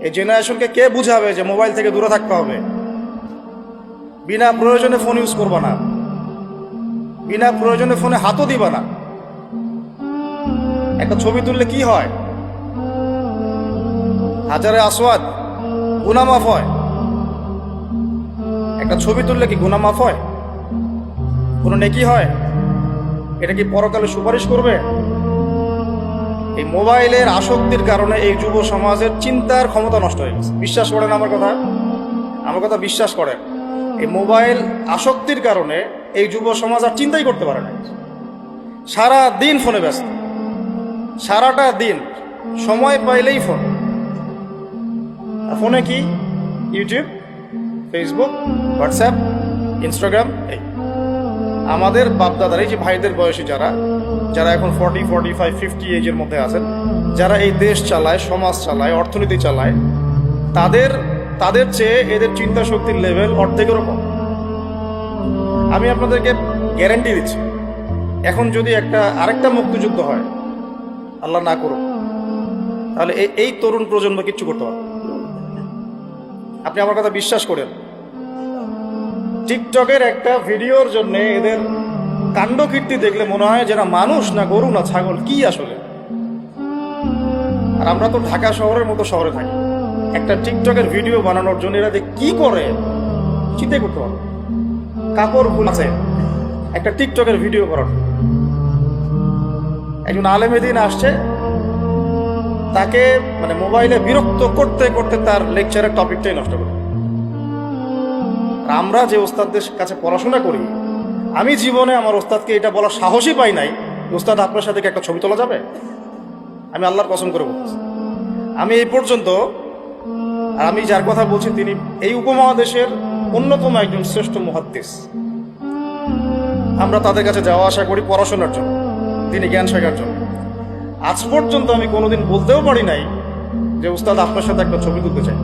এই জেনারেশনকে কে বুঝাবে যে মোবাইল থেকে দূরে থাকতে হবে? বিনা প্রয়োজনে ফোন ইউজ করবা না, বিনা প্রয়োজনে ফোনে হাতও দিবা না। একটা ছবি তুললে কি হয়? হাজারে আসওয়াদ, গুনাহ মাফ হয়। একটা ছবি তুললে কি গুনাহ মাফ হয়? কোনো নেকি হয়? এটা কি পরকালে সুপারিশ করবে? এই মোবাইলের আসক্তির কারণে এই যুব সমাজের চিন্তার ক্ষমতা নষ্ট হয়ে গেছে। বিশ্বাস করেন আমার কথা? আমার কথা বিশ্বাস করেন। এই মোবাইল আসক্তির কারণে এই যুব সমাজ আর চিন্তাই করতে পারে না। সারা দিন ফোনে ব্যস্ত, সারাটা দিন সময় পাইলেই ফোন। ফোনে কি? YouTube, Facebook, WhatsApp, Instagram. এই আমাদের বাপদাদার, এই যে ভাইদের বয়সী যারা যারা এখন 40, 45, 50 এজের মধ্যে আছেন, যারা এই দেশ চালায়, সমাজ চালায়, অর্থনীতি চালায়, তাদের চেয়ে এদের চিন্তা শক্তির লেভেল অর্ধেকেরও কম। আমি আপনাদেরকে গ্যারান্টি দিচ্ছি, এখন যদি আরেকটা মুক্তিযুদ্ধ হয়, আল্লাহ না করুক, তাহলে এই তরুণ প্রজন্ম কিচ্ছু করতে পারবে। আপনি আমার কথা বিশ্বাস করেন। টিকটকের একটা ভিডিওর জন্য এদের কাণ্ডকীর্তি দেখলে মনে হয় যেন মানুষ না গরু না ছাগল, কি আসলে। আর আমরা তো ঢাকা শহরের মতো শহরে থাকি, একটা টিকটকের ভিডিও বানানোর জন্য এরা যে কি করে চিন্তাই করতে পারবে। কাপড় ভুলছে একটা টিকটকের ভিডিও করার। একজন আলেমে দিন আসছে, তাকে মানে মোবাইলে বিরক্ত করতে করতে তার লেকচারের টপিকটাই নষ্ট করে। আর আমরা যে ওস্তাদদের কাছে পড়াশোনা করি, আমি জীবনে আমার ওস্তাদকে এটা বলার সাহসই পাই নাই, ওস্তাদ আপনার সাথে একটা ছবি তোলা যাবে? আমি আল্লাহর কসম করে বলছি, আমি এই পর্যন্ত, আর আমি যার কথা বলছি তিনি এই উপমহাদেশের অন্যতম একজন শ্রেষ্ঠ মুহাদ্দিস। আমরা তাদের কাছে যাওয়া আসা করি পড়াশোনার জন্য, তিনি জ্ঞান শেখার জন্য। আজ পর্যন্ত আমি কোনোদিন বলতেও পারি নাই যে উস্তাদ আপনার সাথে একটা ছবি তুলতে চাই।